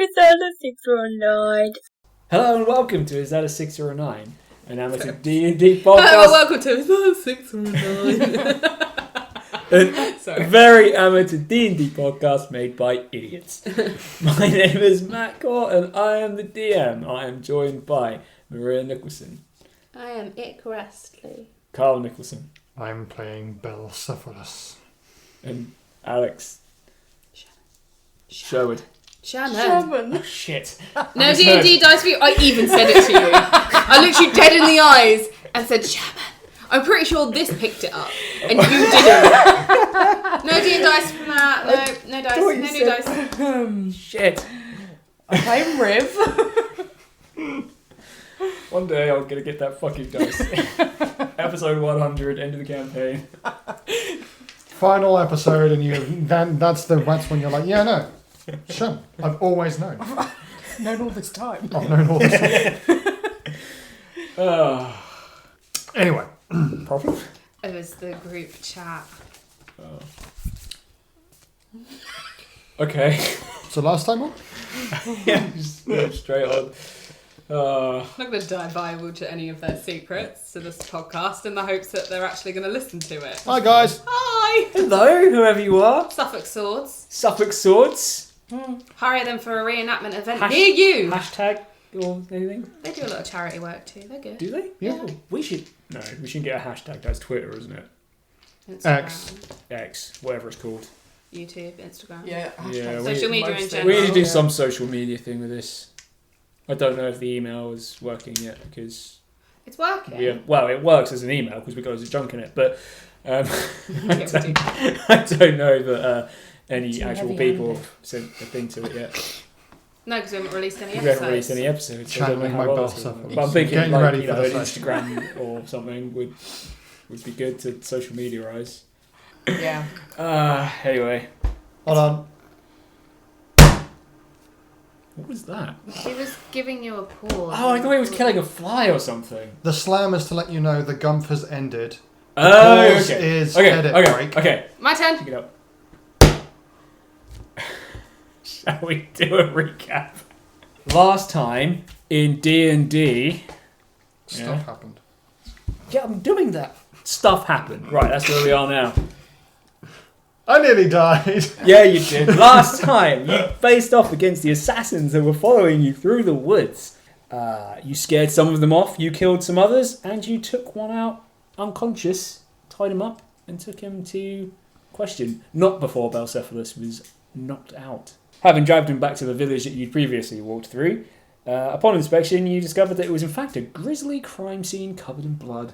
Is that a 6 or a 9? Hello and welcome to Is That a 6 or a 9? An amateur D&D podcast. Hello, welcome to Is That a 6 or a 9? A very amateur D&D podcast made by idiots. My name is Matt Court and I am the DM. I am joined by Maria Nicholson. I am Ick Restley. Carl Nicholson. I'm playing Belcephalus. And Alex Sherwood. Shannon. Oh, shit. No D&D dice for you. I even said it to you. I looked you dead in the eyes and said, Shaman. I'm pretty sure this picked it up. And you didn't. No D&D dice from that. No dice. No new dice. Shit. I'm Riv. One day I'm going to get that fucking dice. Episode 100, end of the campaign. Final episode, and that's when you're like, yeah, no, sure, I've always known. Known all this time. I've known all this time. Anyway, Problem? It was the group chat. Oh. Okay. so last time on? Yeah, just go straight on. I'm not going to divulge to any of their secrets to this podcast in the hopes that they're actually going to listen to it. Hi guys. Hi! Hello, whoever you are. Suffolk Swords. Suffolk Swords. Hire them for a reenactment event Hash- near you. Hashtag or anything. They do a lot of charity work too. They're good. Do they? Yeah. We should. No, we shouldn't get a hashtag. That's Twitter, isn't it? Instagram, X, whatever it's called. YouTube, Instagram. Yeah. Yeah, Social media in most general. We need to do Yeah. some social media thing with this. I don't know if the email is working yet because It's working. it works as an email because we got loads of junk in it, but I Yeah, we do. don't know that any Too actual heavy-handed. people have sent a thing to it yet. No, because we haven't released any We episodes. haven't released any episodes. So I don't know Channeling how my well bell it's going. shuffle. But I'm thinking Getting like, ready you for know, the an session. Instagram or something would be good to social media-ise. Yeah. Anyway. Hold on. What was that? He was giving you a pause. Oh, I thought he was killing a fly or something. The slam is to let you know the gump has ended. The Oh, pause okay. is Okay, edit okay, break. okay. My turn. Pick it up. Shall we do a recap? Last time in D&D... Stuff happened. Yeah, I'm doing that. Stuff happened. Right, that's where we are now. I nearly died. Yeah, you did. Last time, you faced off against the assassins that were following you through the woods. You scared some of them off, you killed some others, and you took one out unconscious, tied him up, and took him to question. Not before Belcephalus was knocked out. Having dragged him back to the village that you'd previously walked through, upon inspection, you discovered that it was in fact a grisly crime scene covered in blood.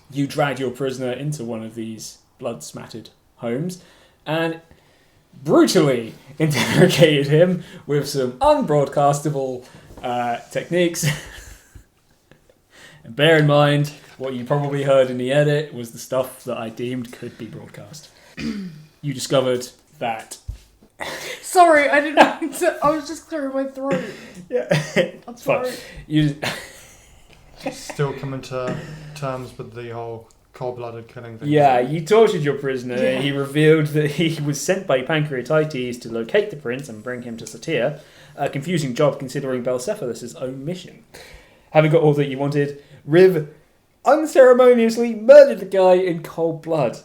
You dragged your prisoner into one of these blood-smattered homes and brutally interrogated him with some unbroadcastable techniques. And bear in mind, what you probably heard in the edit was the stuff that I deemed could be broadcast. You discovered that... Sorry, I didn't mean to. I was just clearing my throat. Yeah. I'm Fine. sorry. You... Still coming to terms with the whole cold-blooded killing thing. Yeah, you tortured your prisoner. Yeah. He revealed that he was sent by Pancreatites to locate the prince and bring him to Satir. A confusing job considering Belcephalus' own mission. Having got all that you wanted, Riv unceremoniously murdered the guy in cold blood.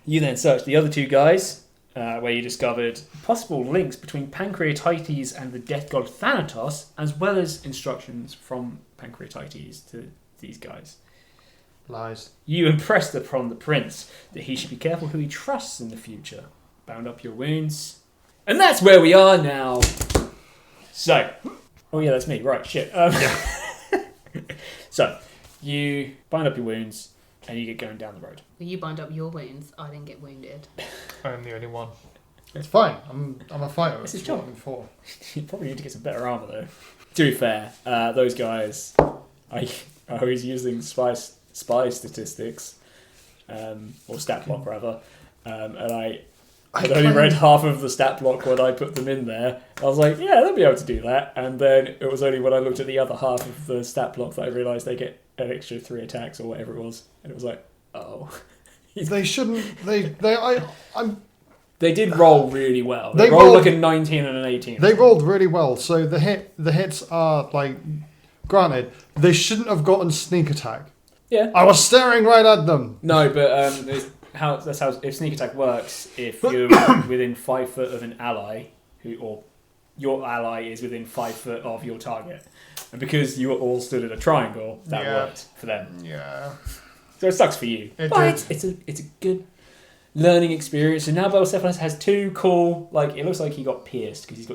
You then searched the other two guys, where you discovered possible links between Pancreatites and the death god Thanatos, as well as instructions from Pancreatites to these guys. Lies. You impressed upon the prince that he should be careful who he trusts in the future. Bound up your wounds. And that's where we are now. So. Oh yeah, that's me. Right, shit. So, you bind up your wounds and you get going down the road. Well, you bind up your wounds. I didn't get wounded. I am the only one. It's fine. I'm a fighter. This is It's what job. I'm for. You probably need to get some better armour though. To be fair, those guys, I was using spy statistics, or stat block rather, and I had only read half of the stat block when I put them in there. I was like, yeah, they'll be able to do that. And then it was only when I looked at the other half of the stat block that I realised they get an extra 3 attacks or whatever it was. And it was like, oh. They shouldn't. I'm They did roll really well. They They rolled rolled- like a 19 and an 18. They rolled really well, so the hits are like, granted, they shouldn't have gotten sneak attack. Yeah. I was staring right at them. No, but that's how if sneak attack works. If you're within 5 foot of an ally, or your ally is within 5 foot of your target, and because you were all stood at a triangle, that Yeah. worked for them. Yeah. So it sucks for you, It but did. it's a good learning experience. And now Belcephalus has 2 cool. Like it looks like he got pierced because he's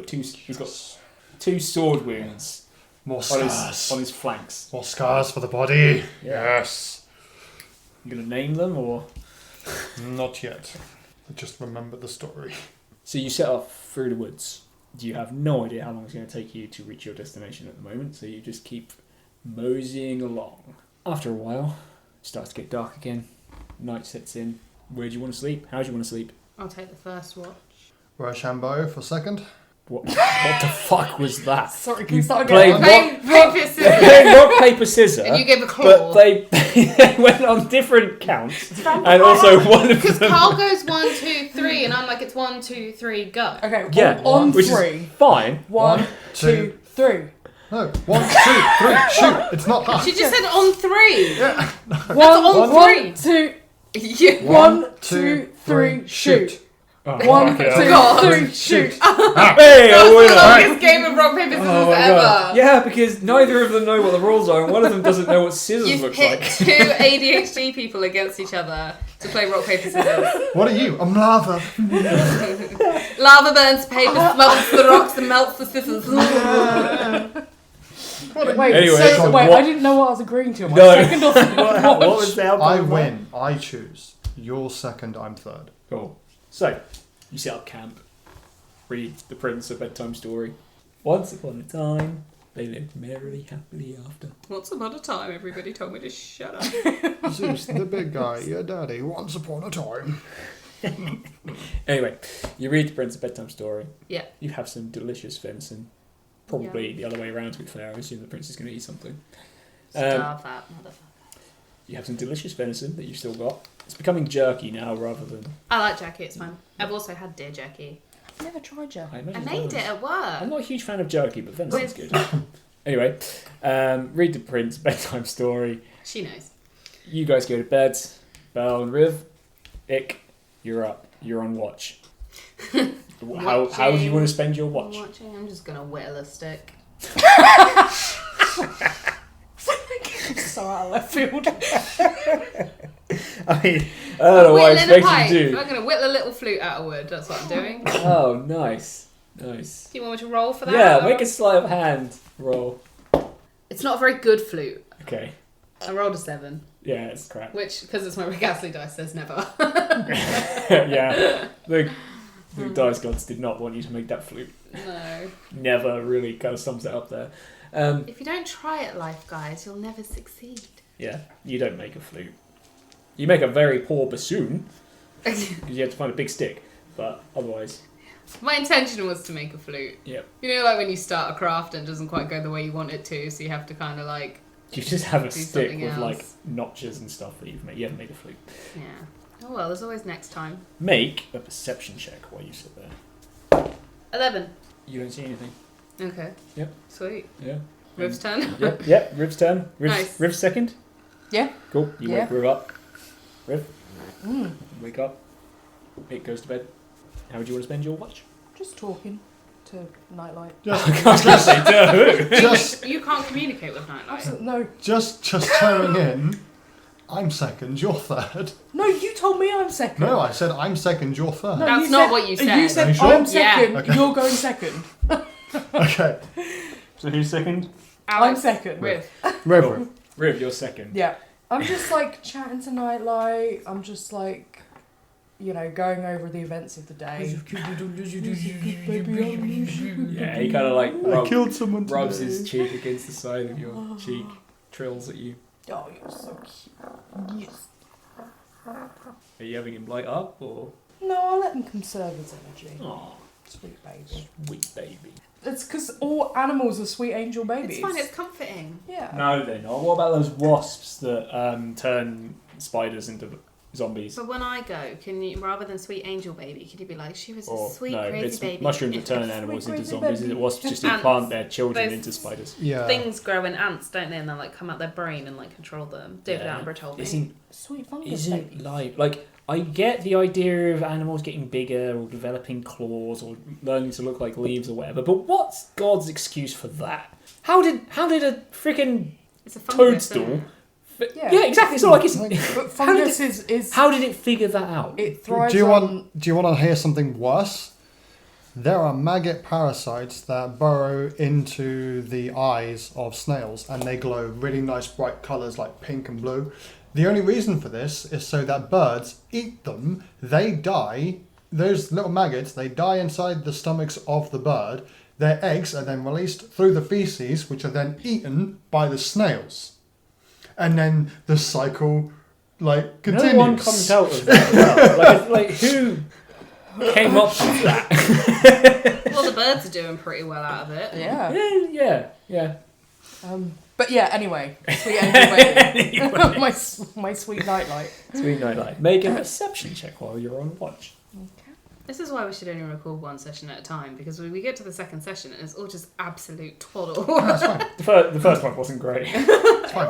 got 2 sword wounds More on scars. his flanks. More scars for the body. Yeah. Yes. You gonna name them or? Not yet. I just remember the story. So you set off through the woods. You have no idea how long it's going to take you to reach your destination at the moment, so you just keep moseying along. After a while, it starts to get dark again. Night sets in. Where do you want to sleep? How do you want to sleep? I'll take the first watch. Rochambeau for second. What the fuck was that? Sorry, can you start played again? Paper, scissors. rock, paper, scissors. And you gave a But claw. they went on different counts, and also one of Because them. Carl goes 1, 2, 3, and I'm like, it's 1, 2, 3, go. Okay, Yeah, on which three. is fine. 1, 2, 3. No, 1, 2, 3, shoot! It's not that. She just said on 3. Yeah. on One, three. 2, Yeah. 1, 2, 3, shoot. Oh, 1, fuck it. 2, God. 3, shoot. Hey, That I was win. the longest game of rock, paper, scissors Oh my ever. God. Yeah, because neither of them know what the rules are, and one of them doesn't know what scissors You've looks hit like. 2 ADHD people against each other to play rock, paper, scissors. What are you? I'm lava. Lava burns paper, smelts the rocks, and melts the scissors. Wait, Anyway, so, so wait, what- I didn't know what I was agreeing to. Am I No. second or third What watch? was the outcome I of that? win. I choose. You're second, I'm third. Cool. So, you set up camp, read the Prince a bedtime story. Once upon a time, they lived merrily, happily after. Once upon a time, everybody told me to shut up. Zeus, the big guy, your daddy, once upon a time. Anyway, you read the Prince a bedtime story. Yeah. You have some delicious venison. Probably the other way around, to be fair. I assume the Prince is going to eat something. Starve that motherfucker. You have some delicious venison that you've still got. It's becoming jerky now rather than... I like jerky, it's fine. I've also had deer jerky. I've never tried jerky. I I imagine made it at work. I'm not a huge fan of jerky, but venison's good. Anyway, read the Prince bedtime story. She knows. You guys go to bed. Belle and Riv, Ick, you're up. You're on watch. How do you want to spend your watch? I'm just gonna whittle a stick. So out of left field. I mean, I don't know what I Whittling a expect pipe. you to do. I'm gonna whittle a little flute out of wood. That's what I'm doing. Do Oh, nice. Nice. you want me to roll for that? Yeah, or- make a sleight of hand roll. It's not a very good flute. Okay. I rolled a 7, Yeah, it's crap. which, because it's my ghastly dice, says never. Yeah. The dice gods did not want you to make that flute. No. Never really kind of sums it up there. If you don't try at life, guys, you'll never succeed. Yeah, you don't make a flute. You make a very poor bassoon, because you have to find a big stick, but otherwise, My intention was to make a flute. Yep. You know, like when you start a craft and it doesn't quite go the way you want it to, so you have to kind of like, you just have a Do stick something with else. like notches and stuff that you've made. You haven't made a flute. yeah. Oh well, there's always next time. Make a perception check while you sit there. 11. You don't see anything. Okay. Yep. Sweet. Yeah. Riv's turn. Yep. Riv's turn. Nice. Riv's second. Yeah. Cool. You Yeah. wake Riv up. Riv, Mm, wake up. It goes to bed. How would you want to spend your watch? just talking to Nightlight. I was going to say, to who? Just, You can't communicate with Nightlight. Absolutely. No. just turning in. I'm second, you're third. No, you told me I'm second. No, I said I'm second, you're third. No, That's you not said- what you said. You said Are you sure? I'm second, Yeah. Okay. you're going second. Okay. So who's second? I'm Alex, second. Riv. River. Riv, you're second. Yeah. I'm just like chatting to Nightlight. I'm just like, you know, going over the events of the day. Yeah, he kind of like I killed someone today. rubs his cheek against the side of your cheek, trills at you. Oh, you're so cute. Yes. Are you having him light up or? No, I'll let him conserve his energy. Oh, Sweet baby. sweet baby. It's because all animals are sweet angel babies. It's fine, it's comforting. Yeah. No, they're not. What about those wasps that turn spiders into zombies. But when I go, can you, rather than sweet angel baby, can you be like, she was a Or sweet no, crazy it's baby? mushrooms that turn animals into crazy zombies. baby. It was just Ants. implant their children Those into spiders. Yeah. Things grow in ants, don't they? And they like come out their brain and like control them. David Yeah. Attenborough told me. Sweet fungus Isn't baby. like I get the idea of animals getting bigger or developing claws or learning to look like leaves or whatever, but what's God's excuse for that? How did a freaking It's a fungus, toadstool? isn't it? Yeah, exactly. It's not like it's. But How did fungus is How did it figure that out? it thrives Do you on. want to hear something worse? There are maggot parasites that burrow into the eyes of snails, and they glow really nice bright colours like pink and blue. The only reason for this is so that birds eat them. They die. Those little maggots, they die inside the stomachs of the bird. Their eggs are then released through the feces, which are then eaten by the snails. And then the cycle, continues. No one comes out of that well. like who came up with that? Well, the birds are doing pretty well out of it. Yeah. yeah. But yeah, anyway. Sweet angel baby. my sweet nightlight. Sweet nightlight. Make a perception check while you're on watch. This is why we should only record one session at a time, because when we get to the second session, it's all just absolute twaddle. That's fine. The first one wasn't great. It's fine.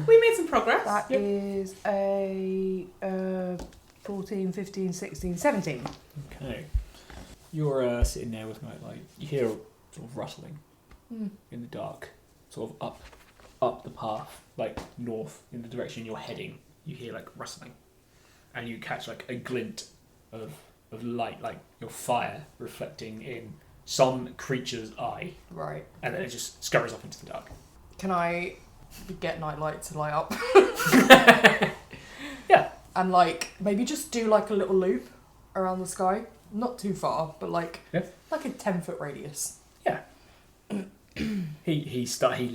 We made some progress. That is a 14, 15, 16, 17. Okay. You're sitting there with nightlight. You hear sort of rustling in the dark, sort of up the path, like north in the direction you're heading. You hear like rustling, and you catch like a glint of light, like your fire reflecting in some creature's eye, Right. and then it just scurries off into the dark. Can I get nightlight to light up? Yeah. And maybe just do like a little loop around the sky. Not too far, but like a 10-foot radius. Yeah. He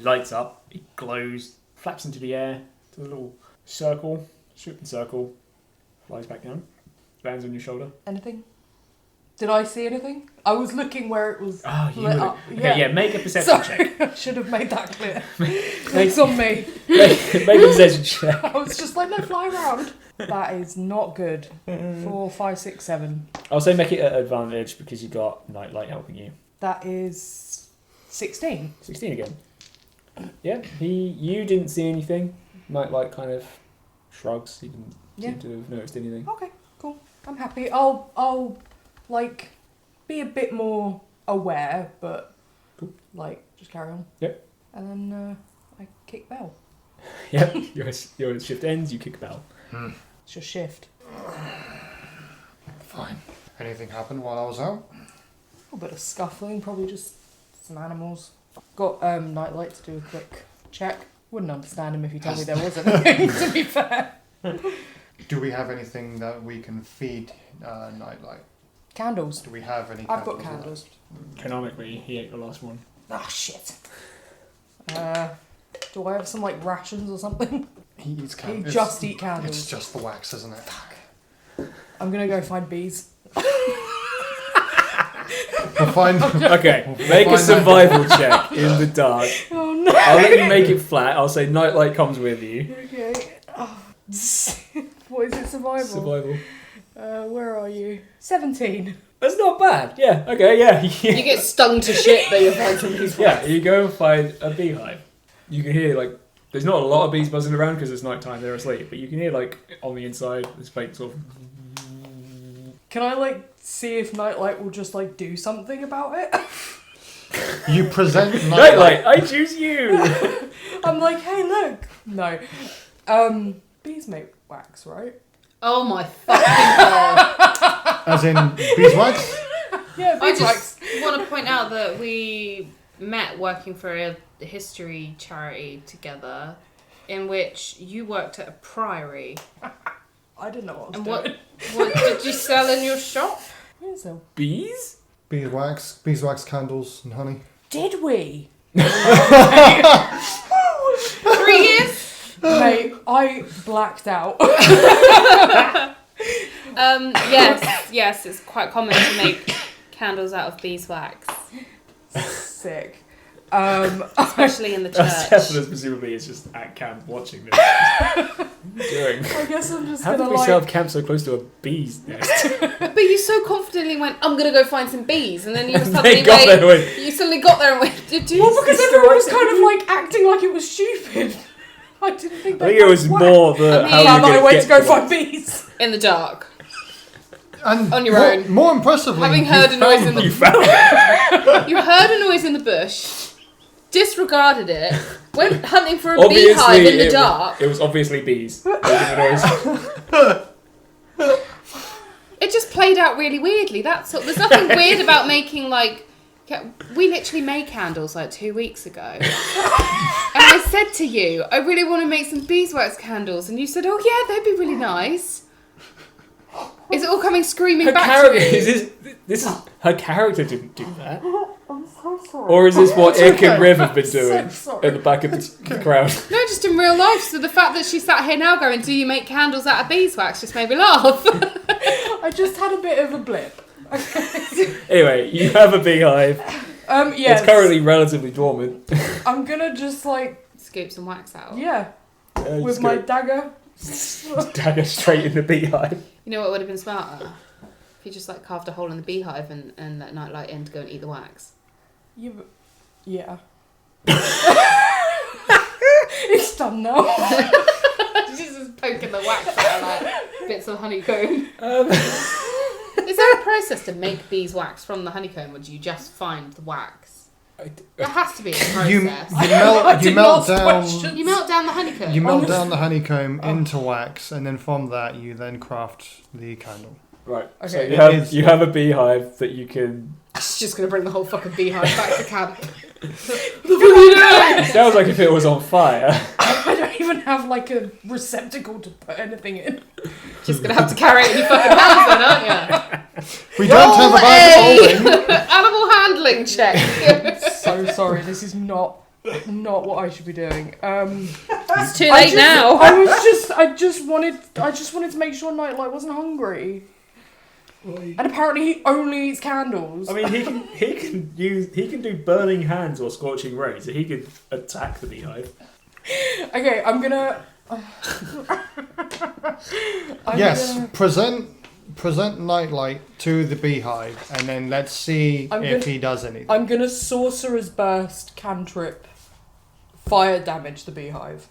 lights up, he glows, flaps into the air, to a little circle, swooping circle, flies back down, lands on your shoulder. Anything? Did I see anything? I was looking where it was You lit would. up. Okay, make a perception check. I should have made that clear. It's on me. Make a perception check. I was just like, no, fly around. That is not good. 4, 5, 6, 7. I'll say make it at advantage because you got nightlight helping you. That is 16. 16 again. Yeah, you didn't see anything. Nightlight kind of shrugs. He didn't seem to have noticed anything. Okay, cool. I'm happy. I'll be a bit more aware, but just carry on. Yep. And then I kick bell. Yep. Your shift ends. You kick bell. It's your shift. Fine. Anything happened while I was out? A bit of scuffling, probably just some animals. Got nightlight to do a quick check. Wouldn't understand him if he told me there wasn't anything, to be fair. Do we have anything that we can feed Nightlight? Candles. Do we have any I've got candles? candles. Canonically, he ate the last one. Ah, shit. Do I have some rations or something? He eats You candles. just eat candles. It's just the wax, isn't it? I'm gonna go find bees. We'll find. Okay, We'll make a find survival check in the dark. Oh no! I'll let you make it flat. I'll say nightlight comes with you. Okay. Oh. What is it? Survival. Survival. Where are you? 17. That's not bad. Yeah. Okay. Yeah. You get stung to shit, but you find some bees. Yeah. You go and find a beehive. You can hear there's not a lot of bees buzzing around because it's nighttime. They're asleep. But you can hear on the inside this fake sort of. Can I see if Nightlight will just do something about it? You present Nightlight. I choose you. I'm like, hey, look. No. Bees make wax, right? Oh my fucking god. As in beeswax? Yeah, I beeswax. just want to point out that we met working for a history charity together in which you worked at a priory. I didn't know what I was And doing. what did you sell in your shop? So, Bees? Beeswax, candles, and honey. did we? 3 years? Mate, I blacked out. Yes, it's quite common to make candles out of beeswax. Sick. Especially in the church. Stephanus presumably is just at camp watching this. What are you doing? I guess I'm just How gonna did we like. set up camp so close to a bee's nest? But you so confidently went, I'm going to go find some bees. And then you They suddenly got there and went, You suddenly got there and went, did you? Well, because It's everyone the was right kind of like acting like it was stupid. I didn't think. I think it was more the I mean, how Found you my going way get to go to find it. bees. In the dark. And On your more, own. More impressively, Having you heard a noise found in the- them. You found it. You heard a noise in the bush, disregarded it, went hunting for a Obviously, beehive in the it dark. Was, it was obviously bees. It It just played out really weirdly. That's all. There's nothing weird about making like. We literally made candles like 2 weeks ago, and I said to you, I really want to make some beeswax candles, and you said, "Oh yeah, they'd be really nice." Is it all coming screaming her back character. to you? This is her character didn't do that, I'm so sorry. or is this what It's Ick okay. and Riv have been So doing sorry. at the back of the crowd? No, just in real life. So the fact that she sat here now going, "Do you make candles out of beeswax?" just made me laugh. I just had a bit of a blip. Anyway, you have a beehive. Yes. It's currently relatively dormant. I'm gonna just like, Scoop some wax out. yeah, with Just my go dagger. dagger straight in the beehive. You know what would have been smarter? If you just like carved a hole in the beehive and let nightlight in to go and eat the wax. Yeah. It's done now. Just poking the wax out like bits of honeycomb. Is there a process to make beeswax from the honeycomb, or do you just find the wax? There has to be a process. You did melt not down. question. You melt down the honeycomb. You melt Honestly. down the honeycomb into wax, and then from that you then craft the candle. Right. Okay. So It you have a beehive that you can. It's just going to bring the whole fucking beehive back to camp. It sounds like if it was on fire. I don't even have like a receptacle to put anything in. Just going to have to carry it in your fucking hands then, aren't you? We don't have a bag of holding. Animal handling check. So sorry, this is not what I should be doing. It's too late now. I just wanted to make sure Nightlight wasn't hungry. And apparently he only eats candles. I mean, he can do burning hands or scorching rays. So he could attack the beehive. Okay, I'm gonna. Yes, present Nightlight to the beehive, and then let's see if he does anything. I'm gonna sorcerer's burst cantrip fire damage the beehive.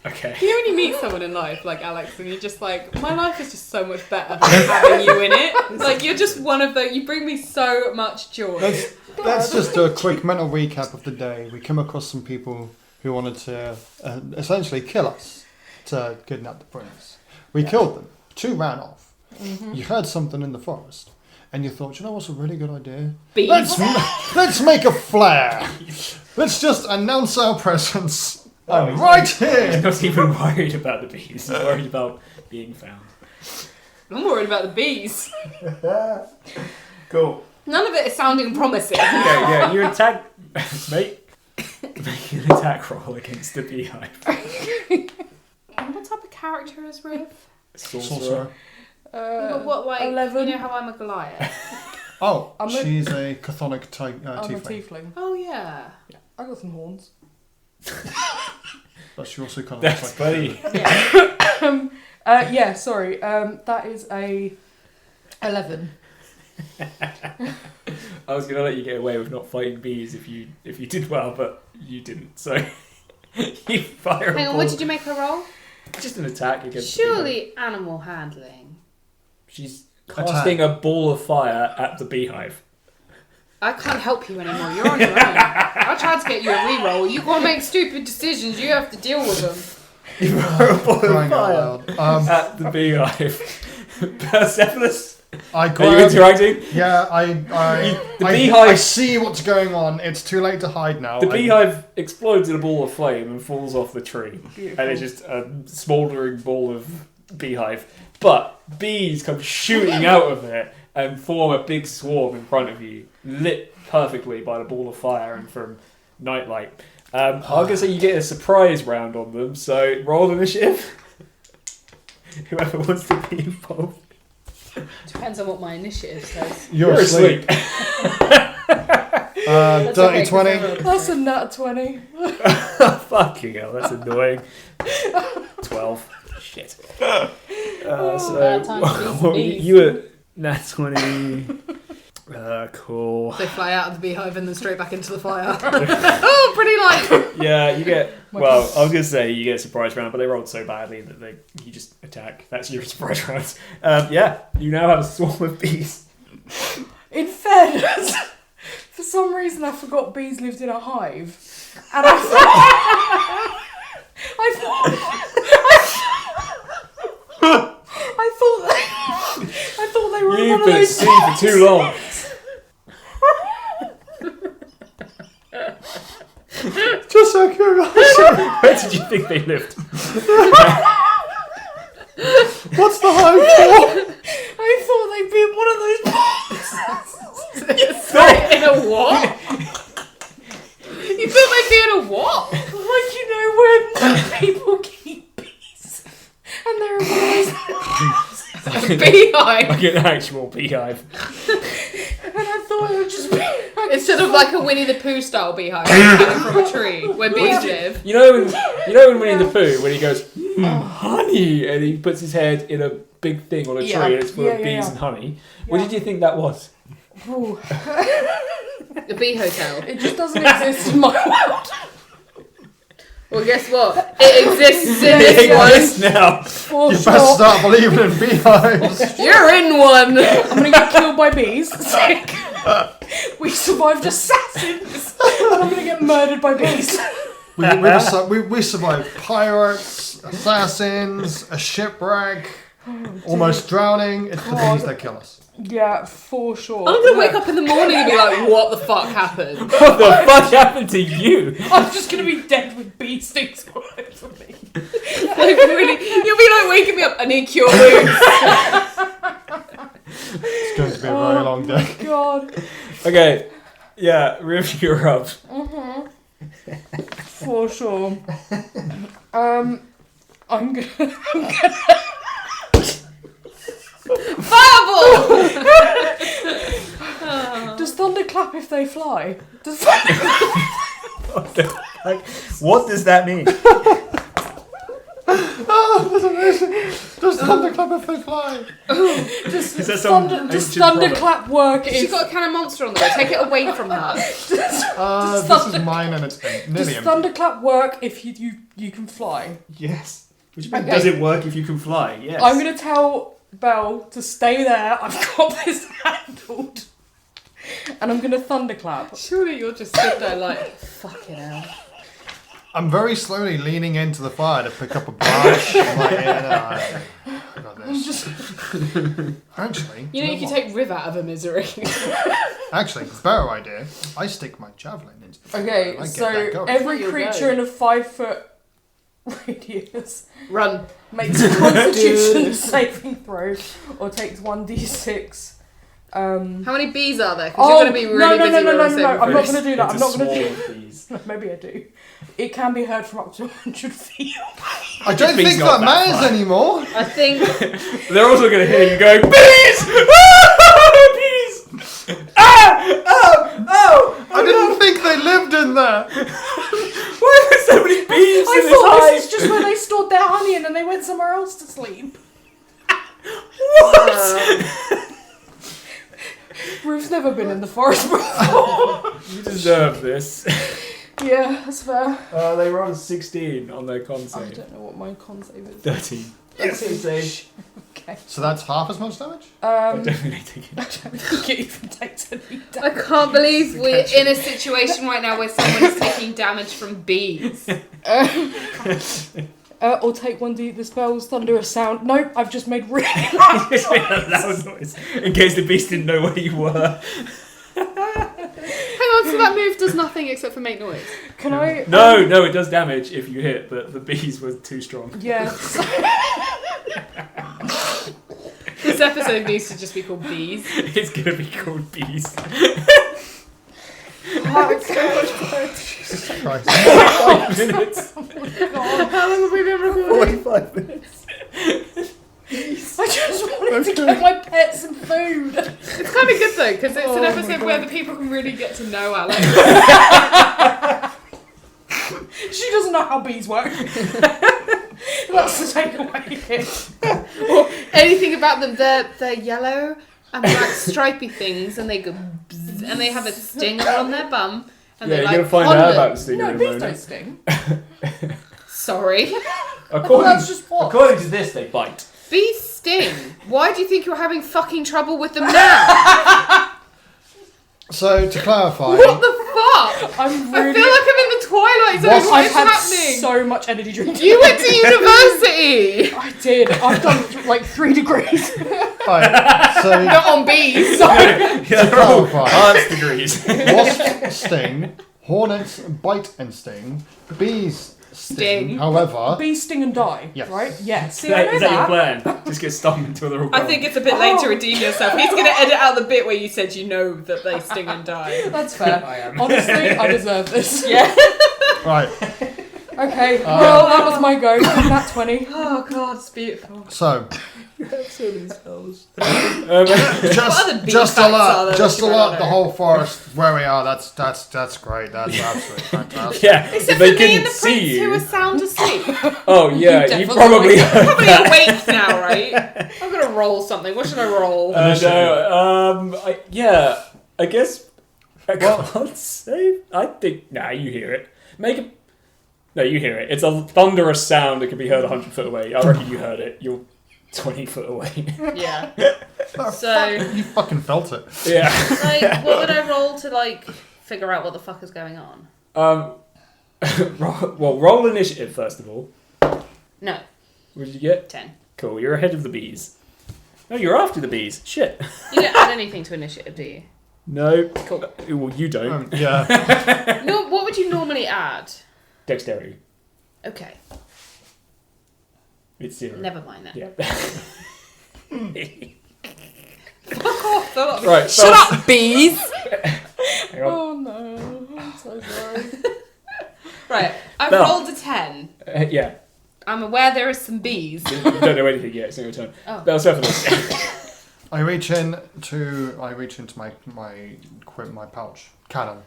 Okay. You only meet someone in life like Alex, and you're just like, my life is just so much better than having you in it. Like, you're just one of the. You bring me so much joy. Let's just do a quick mental recap of the day. We come across some people who wanted to essentially kill us to kidnap the prince. We killed them. 2 ran off. Mm-hmm. You heard something in the forest, and you thought, you know what's a really good idea? Bees. Let's make a flare. Let's just announce our presence. I'm right He's here. not even worried about the bees. He's worried about being found. I'm worried about the bees. Cool. None of it is sounding promising. Okay, yeah, you attack. Make an attack roll against the beehive. And what type of character is Riv? Sorcerer. What, like, 11. you know how I'm a Goliath? Oh, I'm a- she's a chthonic I'm a tiefling. tiefling. Oh, yeah. I got some horns. But she also kind of That's looks funny. Yeah. Yeah, sorry. That is a 11. I was gonna let you get away with not fighting bees if you did well, but you didn't. So you fire. Hang a on, what ball. did you make her roll? Just an attack against. The beehive. Surely animal handling. She's casting a ball of fire at the beehive. I can't help you anymore. You're on your own. I tried to get you a reroll. You gotta make stupid decisions. You have to deal with them. You fire a ball of crying out fire loud. at the beehive. Persepolis, I are you grab. interacting? Yeah, The I beehive- see what's going on. It's too late to hide now. The beehive explodes in a ball of flame and falls off the tree. Beautiful. And it's just a smouldering ball of beehive. But bees come shooting out of it and form a big swarm in front of you, lit perfectly by the ball of fire and from nightlight. I'm going to say you get a surprise round on them, so roll initiative. Whoever wants to be involved. Depends on what my initiative says. You're asleep. Dirty okay, 20. That's a nat 20. Fucking hell, that's annoying. 12. Shit. Bad time to beat some bees. you were nat 20. Cool. They fly out of the beehive and then straight back into the fire. Oh, pretty light. Yeah, you get. Well, I was gonna say you get a surprise round, but they rolled so badly that you just attack. That's your surprise round. Yeah, you now have a swarm of bees. In fairness, for some reason I forgot bees lived in a hive. And I thought they were You've one of been at those. sea for too long. Just so curious. Where did you think they lived? What's the hive for? I thought they'd be in one of those boxes. In a what? You thought they'd be in a what? Like, you know, when people keep bees. And they're in one of those. A beehive. Like an actual beehive. And I thought it would just be. Instead of like a Winnie the Pooh style beehive hanging from a tree where bees live. You know in Winnie the Pooh when he goes honey and he puts his head in a big thing on a tree and it's full of bees and honey. What did you think that was? Ooh. The bee hotel. It just doesn't exist in my world. Well, guess what? It exists in It this one. exists now. For You sure. best start believing in beehives. You're in one. I'm gonna get killed by bees. Sick. We survived assassins. And I'm gonna get murdered by bees. We survived pirates, assassins, a shipwreck, almost drowning. It's the bees that kill us. Yeah, for sure. I'm gonna wake up in the morning and be like, what the fuck happened? What the fuck happened to you? I'm just gonna be dead with bee stings all over me. Like, really? You'll be like waking me up, I need cure wounds. It's going to be a very long day. God. Okay. Yeah, Riv, you're up. For sure. I'm gonna Fireball! Does thunder clap if they fly? Does What the fuck? What does that mean? Oh, that's amazing. Does thunderclap if they fly? does Is that some does ancient thunderclap work She's if got a cannon monster on the way. Take it away from her. This is mine and it's does nearly empty. thunderclap work if you can fly? Yes. Which means Okay. does it work if you can fly? Yes. I'm gonna tell Belle to stay there. I've got this handled. And I'm gonna thunderclap. Surely you'll just sit there like, fucking hell. I'm very slowly leaning into the fire to pick up a brush. I'm like, yeah, no, I got this. Actually, You know, you can take Riv out of her misery. Actually, better idea. I stick my javelin into the fire. Okay, and I get so that going. every You'll creature go. in a 5-foot radius Run. makes a Constitution saving throw or takes 1d6. How many bees are there? Because you're going to be really busy rolling saving I'm not throws. going to do that. I'm It's not a going to swarm do of bees. Maybe I do. It can be heard from up to 100 feet. I don't Bees think not that that matters far. anymore. I think They're also going to hear you going, bees! Bees! Ah! Oh! I didn't think they lived in there. Why are there so many bees I in this thought hive? this is just where they stored their honey and then they went somewhere else to sleep. What? Ruth's never been in the forest before. You deserve this. Yeah, that's fair. They were on 16 on their con I save. don't know what my con save is. 13. Yes. Save. Okay. So that's half as much damage? I don't really think I don't think it even takes any I damage. can't believe we're in a situation right now where someone is taking damage from bees. Or take 1d the spell's thunderous sound. Nope, I've just made really loud Just made a noise. loud noise in case the beast didn't know where you were. Hang on, so that move does nothing except for make noise. Can I? No, it does damage if you hit, but the bees were too strong. Yeah. This episode needs to just be called Bees. It's gonna be called bees. Jesus Christ. 5 minutes. How long have we been recording? 45 minutes. I just wanted to get my pets some food. It's kind of good though, because it's an episode where the people can really get to know Alex. She doesn't know how bees work. That's the takeaway here. Or anything about them, they're yellow and they're like stripy things, and they go bzz, and they have a stinger on their bum. And Yeah, they you're like gonna find pollen. out about the stinger No, in a bees moment. don't sting. Sorry. That's just what. According to this, they bite. Bees sting. Why do you think you're having fucking trouble with them now? So to clarify, What the fuck? I'm I really. feel like I'm in the Twilight Zone. What's- What I've is had happening? so much energy drink. You went to university. I did. I've done like 3 degrees. right, so Not on bees. Yeah, they're all clarify. advanced degrees. Wasps sting, hornets bite and sting, bees sting. However, Bees sting and die. Yes. Right? Yeah. See, Is I know that your that. plan? Just get stung until they're all I gone. think it's a bit late to redeem yourself. He's going to edit out the bit where you said you know that they sting and die. That's fair. I am. Honestly, I deserve this. Yeah. right, Okay. Well, that was my go. Nat 20. Oh god, it's beautiful. so so many spells. other bee just facts are alert, there just that you might alert not the know? whole forest where we are. That's great. That's absolutely fantastic. Yeah, Except if they for me and couldn't the see prince who you. are sound asleep. Oh yeah, you definitely probably awake. heard Probably that. awake now, right? I'm going to roll something. What should I roll? No, I guess I can't say. I think you hear it. No, you hear it. It's a thunderous sound that can be heard 100 foot away. I reckon you heard it. You're 20 foot away. Yeah. So, You fucking felt it. Yeah. like, what would I roll to, like, figure out what the fuck is going on? Roll initiative first of all. No, What did you get? 10. Cool. You're ahead of the bees. No, you're after the bees. Shit. You don't add anything to initiative, do you? No. Cool. Well, you don't. Yeah. No, what would you normally add? Dexterity. Okay, It's 0. never mind that. Yeah. Fuck off, though. Right. Shut up, bees! Hang on. Oh no. I'm so sorry. Right, I've No. rolled a 10. Yeah. I'm aware there are some bees. You don't know anything yet. It's not your turn. Oh. Bell Cephalus. I reach into my pouch. Cannon.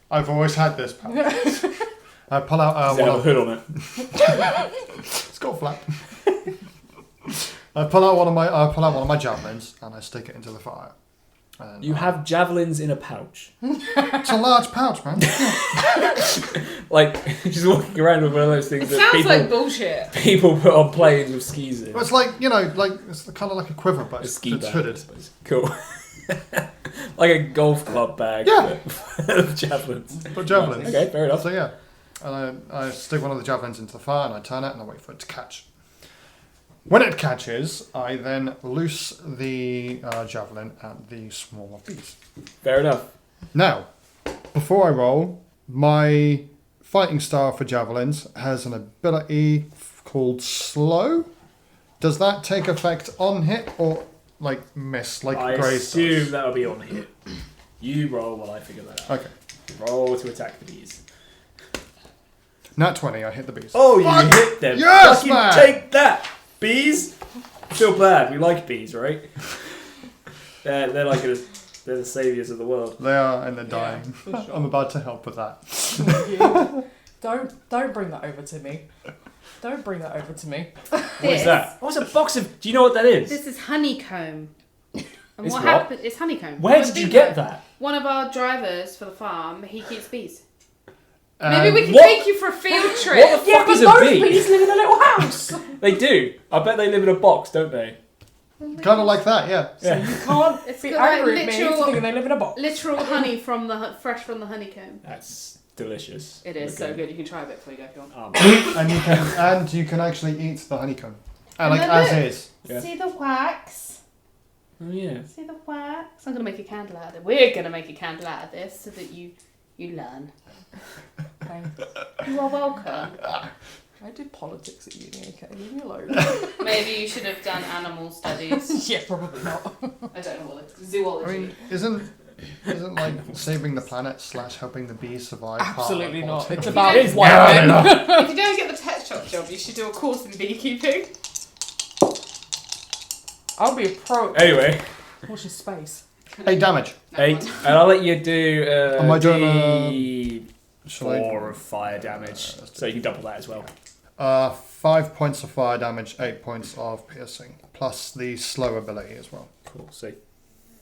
I've always had this pouch. I pull out Does it have a hood on it? It's got a flap. I pull out one of my javelins and I stick it into the fire. And You have javelins in a pouch. it's a large pouch, man. Like, she's walking around with one of those things It that sounds people, like bullshit. people put on planes with skis in. Well, it's like it's kind of like a quiver, but A it's ski bag, I hooded. suppose. Cool. Like a golf club bag. Yeah. Of javelins. But javelins. Okay, fair enough. So yeah, and I stick one of the javelins into the fire and I turn it and I wait for it to catch. When it catches, I then loose the javelin at the swarm of bees. Fair enough. Now, before I roll, my fighting style for javelins has an ability called slow. Does that take effect on hit or like miss, like I Grace assume does? that'll be on hit. You roll while I figure that out. Okay. Roll to attack the bees. Nat 20, I hit the bees. Oh, you Fuck! hit them. Yes, Fucking man! take that, bees. Feel bad. We like bees, right? They're like they're the saviors of the world. They are, and they're dying. for sure. I'm about to help with that. Don't bring that over to me. Don't bring that over to me. What is that? Oh, it's a box of. Do you know what that is? This is honeycomb. And It's what what? happened? It's honeycomb. Where One did you thing get that- that? One of our drivers for the farm, he keeps bees. Maybe Um, we can what- take you for a field trip. What the fuck is a those bee? bees live in a little house. They do. I bet they live in a box, don't they? Kind of like that, yeah. So you can't It's be got, like, angry at me for literal- thinking they live in a box. Literal honey from the fresh from the honeycomb. That's delicious. It is so Okay. good. You can try a bit before you go if you want. And you can actually eat the honeycomb, And like then as look. is. Yeah. See the wax? Oh yeah. See the wax? I'm gonna make a candle out of it. We're gonna make a candle out of this so that you learn. Okay. You are welcome. I did politics at uni. Okay, leave me alone. Maybe you should have done animal studies. Yeah, probably not. I don't know what it's zoology. I mean, isn't like saving the planet / helping the bees survive? part of Absolutely not. politics? It's about It is white now, men. If you don't get the pet shop job, you should do a course in beekeeping. I'll be a pro. Anyway, Watch his space. 8 damage. 8. And I'll let you do Am I doing Shall I- 4 of fire damage. So you can double that as well. 5 points of fire damage, 8 points of piercing, plus the slow ability as well. Cool. So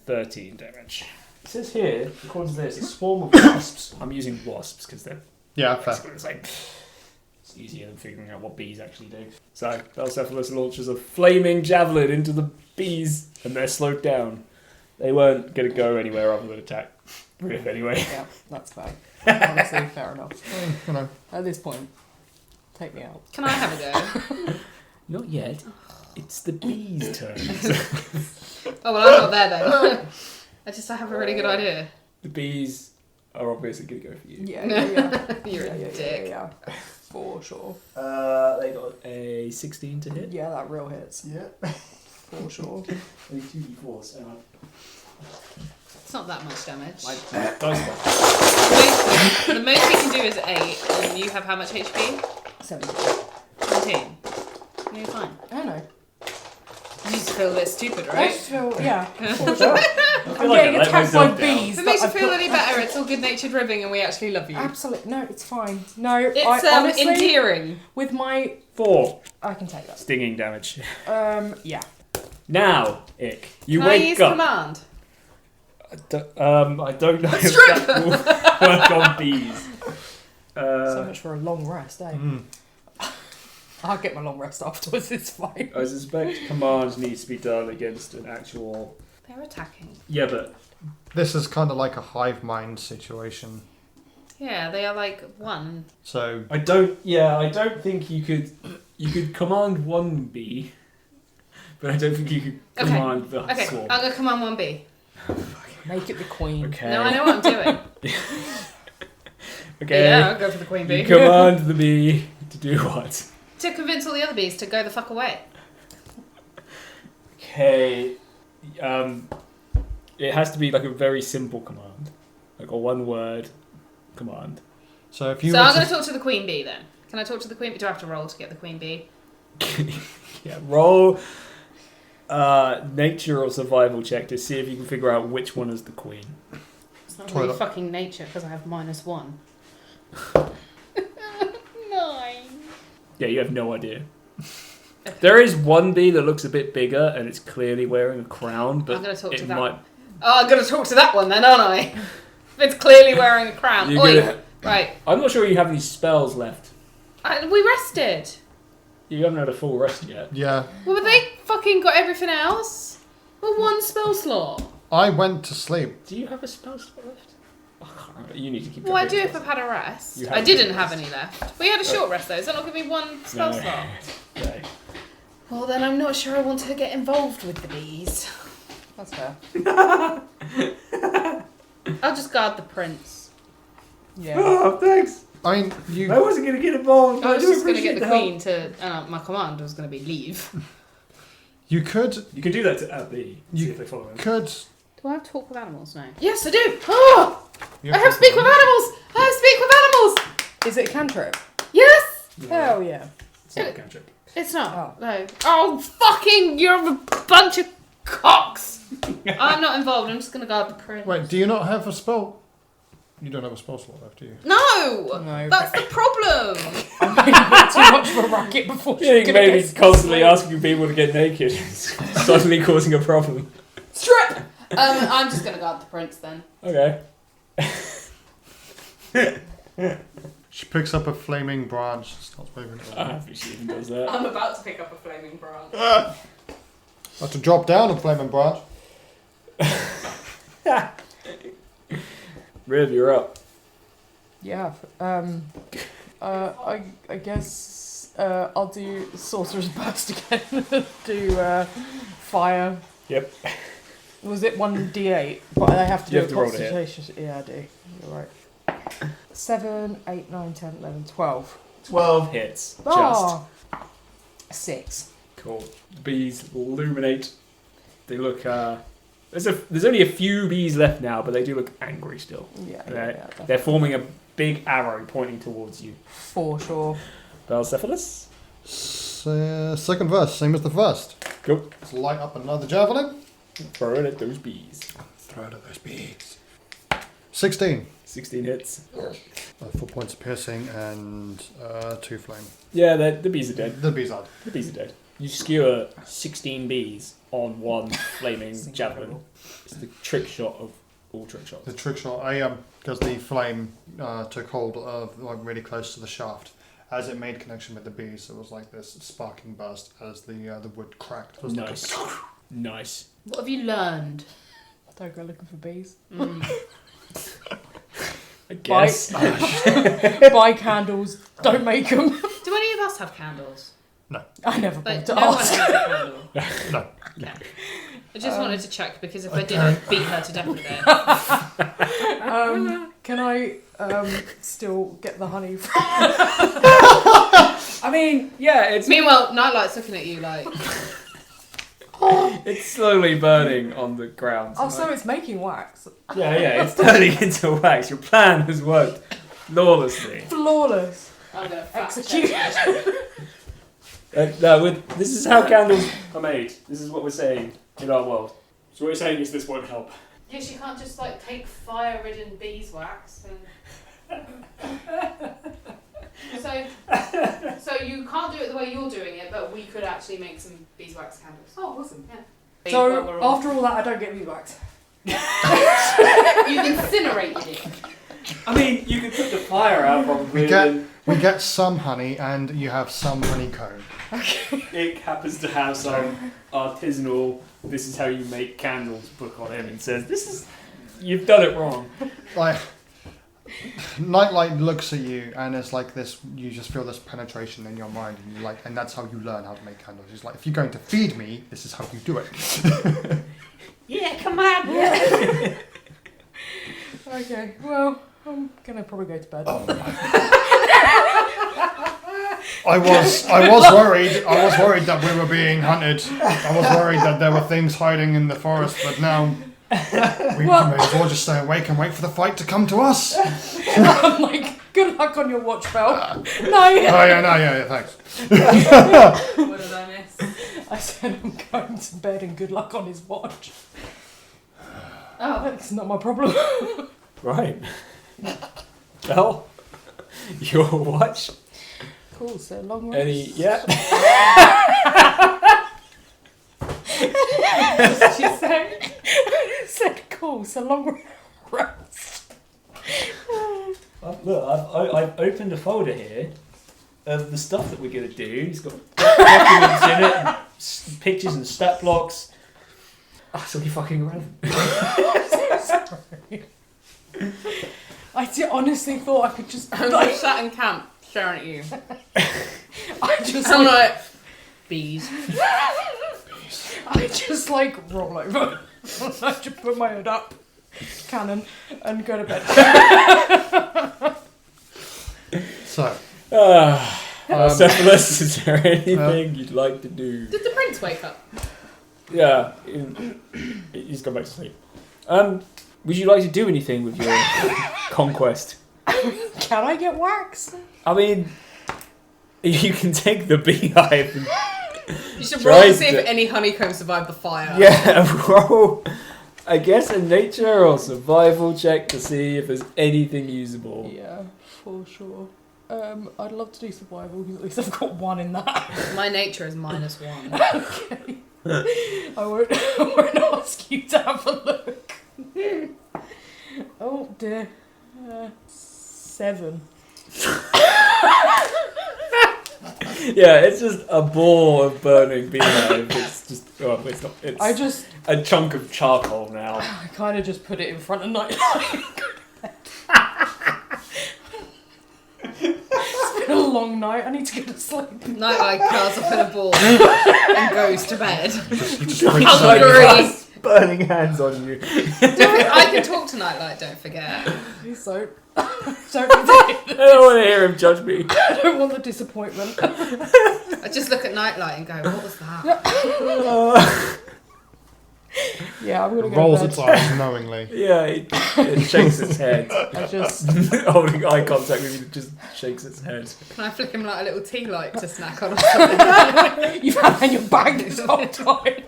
13 damage. It says here, according to this, a swarm of wasps. I'm using wasps because they're Yeah, fair. basically the same. It's easier than figuring out what bees actually do. So Belcephalus launches a flaming javelin into the bees, and they're slowed down. They weren't going to go anywhere other than attack Riff anyway. Yeah, that's fine. Honestly, fair enough. You know, At this point, take me out. Can I have a go? Not yet. It's the bees' turn. Oh, well, I'm not there then. I have a really good idea. The bees are obviously going to go for you. Yeah. You're a dick. Yeah. For sure. They got a 16 to hit. Yeah, that real hits. yeah. For sure. Only 2d4s. It's not that much damage. Dice roll. The most you can do is 8, and you have how much HP? 17. 17. No, you're fine. I know. You just feel a bit stupid, I right? just feel, yeah, for sure. I'm feel like getting I let attacked by myself down. bees. If it makes you that I feel put- any better, it's all good-natured ribbing, and we actually love you. Absolutely. No, it's fine. No, It's I honestly, endearing. with my... 4 I can take that. stinging damage. Yeah. Now, Ick, you Can I wake use up. command? I don't know if Strip! that will work on bees. So much for a long rest, eh? Mm. I'll get my long rest afterwards, it's fine. I suspect command needs to be done against an actual. They're attacking. Yeah, but This is kind of like a hive mind situation. Yeah, they are like one. So I don't. Yeah, I don't think you could. You could command one bee, but I don't think you could Okay. command the Okay, swarm. I'm gonna command 1B. Make it the queen. Okay. No, I know what I'm doing. Okay. Yeah, I'll go for the queen You bee. command the bee to do what? To convince all the other bees to go the fuck away. Okay. It has to be like a very simple command, like a one-word command. so if you So were I'm to- gonna talk to the queen bee then. Can I talk to the queen bee? Do I have to roll to get the queen bee? Yeah. Roll. Nature or survival check to see if you can figure out which one is the queen. It's not Toilet. really fucking nature because I have -1. 9. Yeah, you have no idea. There is one bee that looks a bit bigger and it's clearly wearing a crown, but I'm gonna talk it to that. might. Oh, I'm gonna talk to that one then, aren't I? If it's clearly wearing a crown. You're Oi, gonna- right. I'm not sure you have any spells left. We rested. You haven't had a full rest yet. yeah, Well, but they fucking got everything else. Well, 1 spell slot. I went to sleep. Do you have a spell slot left? I can't remember. You need to keep. Well, I track do of if your I've had a rest. You I have didn't a have rest. any left. We had a short rest though. Is that not going to be 1 spell No. slot? spells. Well, then I'm not sure I want to get involved with the bees. That's fair. I'll just guard the prince. Yeah. Oh, thanks. I mean, you. I wasn't going to get involved. I was do just going to appreciate get the help. queen to. My command was going to be leave. You could. You can do that to bee. You See if they follow him. Could. Do I have to talk with animals now? Yes, I do. Oh, You I have speak with animals. I have speak with animals. Is it a cantrip? Yes. Hell yeah. It's not a cantrip. It's not. Oh. No. Oh, fucking! You're a bunch of cocks. I'm not involved. I'm just going to guard the prince. Wait, do you not have a spell? You don't have a spell slot left, do you? No. No. That's the problem. I'm making too much of a racket before she's You gonna maybe get constantly asleep. asking people to get naked, suddenly causing a problem. Strip. I'm just going to guard the prince then. Okay. She picks up a flaming branch and starts waving it I around. don't think she even does that. I'm about to pick up a flaming branch. Have to drop down a flaming branch. Riv, you're up. Yeah. I guess I'll do sorcerer's burst again. Do fire. Yep. Was it 1d8? But I have to You do have a to roll to hit. constitution. Yeah, I do. You're right. 7, 8, 9, 10, 11, 12. 12 hits. Just. Oh. 6. Cool. The bees illuminate. They look, there's only a few bees left now, but they do look angry still. Yeah, They're yeah. forming a big arrow pointing towards you. For sure. Belcephalus? Second verse, same as the first. Cool. Let's light up another javelin. Throw it at those bees. Throw it at those bees. 16. 16 hits. 4 points of piercing and 2 flame. Yeah, the bees are dead. The bees are. The bees are dead. You skewer 16 bees on one flaming javelin. It's the trick shot of all trick shots. The trick shot, because the flame took hold of like really close to the shaft. As it made connection with the bees, it was like this sparking burst as the wood cracked. It was Nice. Like Nice. What have you learned? Don't go looking for bees. I guess. Buy candles. Don't make them. Do any of us have candles? I never Like, bothered to no one ask. has a candle. No. Okay. I just wanted to check because if I did, I'd beat her to death with it. Can I still get the honey? I mean, yeah, it's Meanwhile, Nightlight's looking at you like, it's slowly burning on the ground. Oh, so it's making wax. Yeah, it's turning into wax. Your plan has worked flawlessly. Flawless. I'm going to Execute. This is how candles are made. This is what we're saying in our world. So what you're saying is this won't help. Yes, you can't just like take fire-ridden beeswax and. So you can't do it the way you're doing it, but we could actually make some beeswax candles. Oh, awesome. Yeah. So Well, we're all- after all that, I don't get beeswax. You've incinerated it. I mean, you could put the fire out probably. We get some honey and you have some honeycomb. It happens to have some artisanal, this is how you make candles book on him and says, you've done it wrong. Like, Nightlight looks at you and it's like this, you just feel this penetration in your mind and you like, and that's how you learn how to make candles. It's like, if you're going to feed me, this is how you do it. Yeah, come on. Yeah. Okay, well, I'm gonna probably go to bed. I was worried that we were being hunted. I was worried that there were things hiding in the forest, but now we may as well just stay awake and wait for the fight to come to us. I'm like, good luck on your watch bell. No. Oh yeah, thanks. What did I miss? I said I'm going to bed and good luck on his watch. Oh, That's not my problem. Right. Well, your watch. Cool, so long rest. Yeah. She said cool, so long rest. Look, I've opened a folder here of the stuff that we're going to do. It's got documents in it, pictures and stat blocks. Oh, it's really fucking irrelevant. Sorry. I honestly thought I could just I'm like, just sat in camp staring at you. I just I'm like, like, bees. I just like roll over. I just put my hood up, cannon, and go to bed. So, Cephalus, is there anything you'd like to do? Did the prince wake up? Yeah, he's gone back to sleep. Would you like to do anything with your conquest? Can I get wax? I mean, you can take the beehive and You should Try roll to see to- if any honeycomb survived the fire. roll, I guess, a nature or survival check to see if there's anything usable. Yeah, for sure. I'd love to do survival because at least I've got one in that. My nature is -1. Okay. I won't ask you to have a look. Oh dear. 7. Yeah, it's just a ball of burning beehive. It's just, it's not. It's a chunk of charcoal now. I kind of just put it in front of Nightlight. It's been a long night. I need to get to sleep. Nightlight curls up in a ball and goes to bed. Hungry. Burning hands on you. I can talk to Nightlight, don't forget. Please don't. Don't I don't want to hear him judge me. I don't want the disappointment. I just look at Nightlight and go, what was that? Yeah, I'm gonna go Rolls to its bed. eyes knowingly. Yeah, it shakes its head. I just Holding eye contact with you, it just shakes its head. Can I flick him like a little tea light to snack on or something? you've had in your bag this whole time.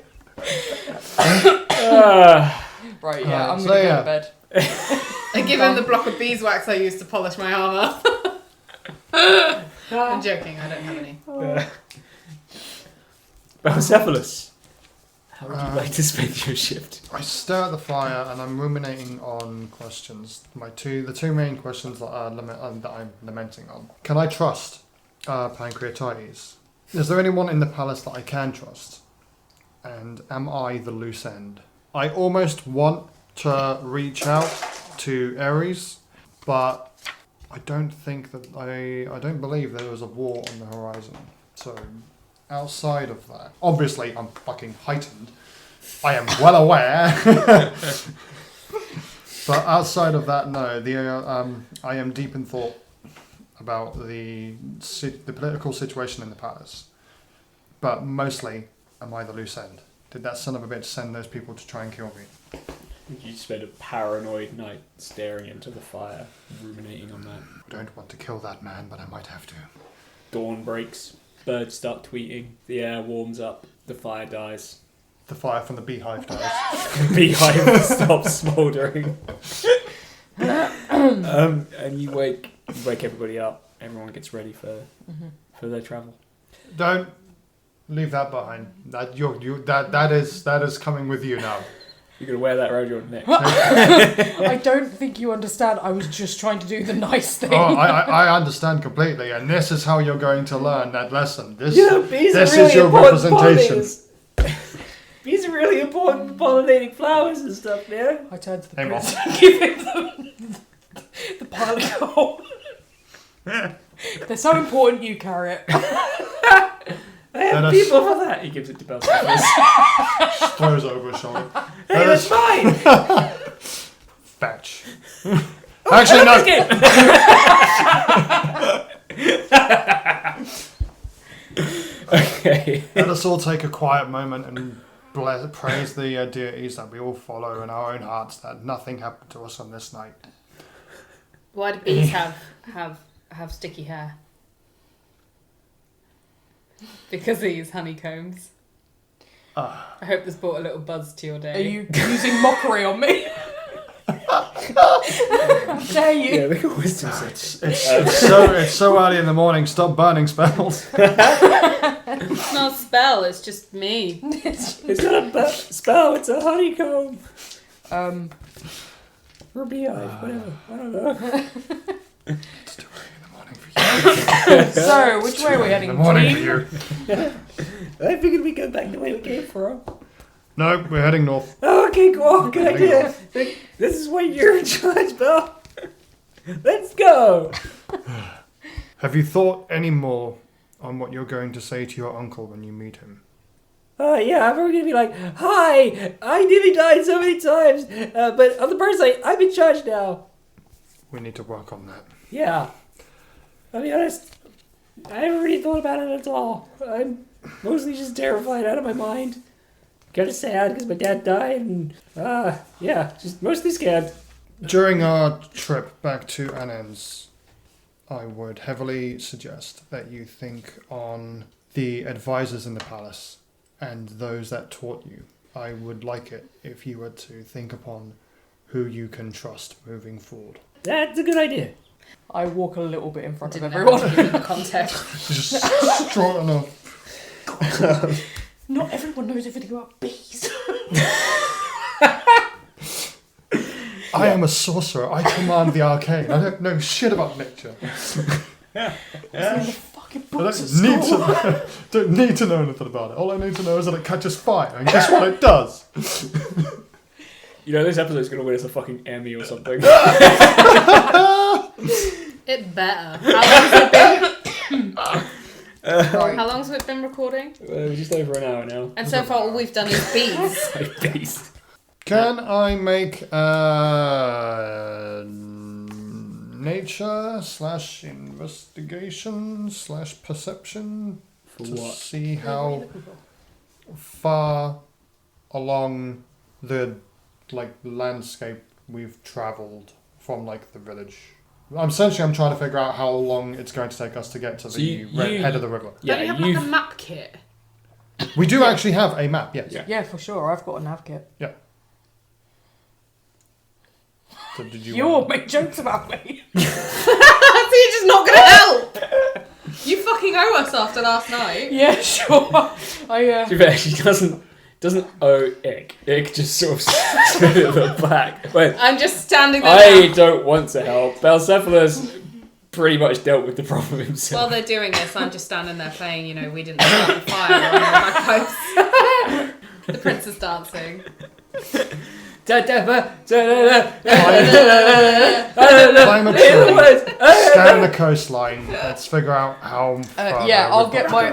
Right, yeah, I'm So, gonna go yeah. to bed. I give him the block of beeswax I used to polish my armour. I'm joking, I don't have any. Balcephalus, how would you like to spend your shift? I stare at the fire and I'm ruminating on questions. The two main questions that I'm lamenting on. Can I trust Pancreatides? Is there anyone in the palace that I can trust? And am I the loose end? I almost want to reach out to Ares, but I don't think that I don't believe there was a war on the horizon. So outside of that, obviously I'm fucking heightened. I am well aware. But outside of that, no. I am deep in thought about the political situation in the palace. But mostly, am I the loose end? Did that son of a bitch send those people to try and kill me? You spend a paranoid night staring into the fire, ruminating on that. I don't want to kill that man, but I might have to. Dawn breaks, birds start tweeting, the air warms up, the fire dies. The fire from the beehive dies. The beehive stops smouldering. And you wake everybody up. Everyone gets ready for their travel. Don't leave that behind. That is coming with you now. You're gonna wear that around your neck. I don't think you understand. I was just trying to do the nice thing. Oh, I understand completely, and this is how you're going to learn that lesson. This bees this are really is your important representation. pollinators. Bees are really important for pollinating flowers and stuff, man. I turned to the Hey, prince and give him the pile of gold. They're so important, you carry it. I have Let us- people for that. He gives it to Balcephalus. Throws over his shoulder. Hey, that's mine. Fetch. Actually, no. Okay. Let us all take a quiet moment and praise the deities that we all follow in our own hearts, that nothing happened to us on this night. Why do bees have sticky hair? Because they use honeycombs. I hope this brought a little buzz to your day. Are you using mockery on me? How dare you? Yeah, make a wisdom set. It's so early in the morning. Stop burning spells. It's not a spell, it's just me. It's not a spell, it's a honeycomb. Or a beehive, whatever. I don't know. It's too early in the morning for you. So, which way are we In heading? the morning for Team? you. I figured we go back the way we came from. No, we're heading north. Oh, okay, cool. Good Heading idea. north. This is why you're in charge, Bill. Let's go. Have you thought any more on what you're going to say to your uncle when you meet him? Yeah, I'm probably gonna be like, hi, I nearly died so many times, but on the bright side, I'm in charge now. We need to work on that. Yeah. I'll be honest, I haven't really thought about it at all. I'm mostly just terrified out of my mind. Kinda sad because my dad died, and, yeah, just mostly scared. During our trip back to Anens, I would heavily suggest that you think on the advisors in the palace and those that taught you. I would like it if you were to think upon who you can trust moving forward. That's a good idea. I walk a little bit in front of Didn't everyone. know the context. Just strong enough. Not everyone knows everything about bees. I am a sorcerer. I command the arcane. I don't know shit about nature. It's in the fucking I books at don't school. don't need to know anything about it. All I need to know is that it catches fire. And guess what it does? You know, this episode's gonna win us a fucking Emmy or something. It better. How long's it been? Right. How long's it been recording? We're just over an hour now. And so far all we've done is bees. Beast. Can I make nature / investigation / perception For to what? see how far along the landscape we've travelled from the village. I'm trying to figure out how long it's going to take us to get to the head of the river. Don't you have like a map kit? We do actually have a map, yes. Yeah, for sure. I've got a nav kit. Yeah. So did you? You all make jokes about me. So you're just not going to help? You fucking owe us after last night. Yeah, sure. To be fair, she doesn't owe Ick. Ick just sort of stood at the back. Wait, I'm just standing there I now. don't want to help. Belcephalus pretty much dealt with the problem himself. While they're doing this, I'm just standing there playing, We Didn't Start the Fire on the bagpipes. The prince is dancing. Climb a tree. Scan the coastline. Let's figure out how far. Yeah, I'll get my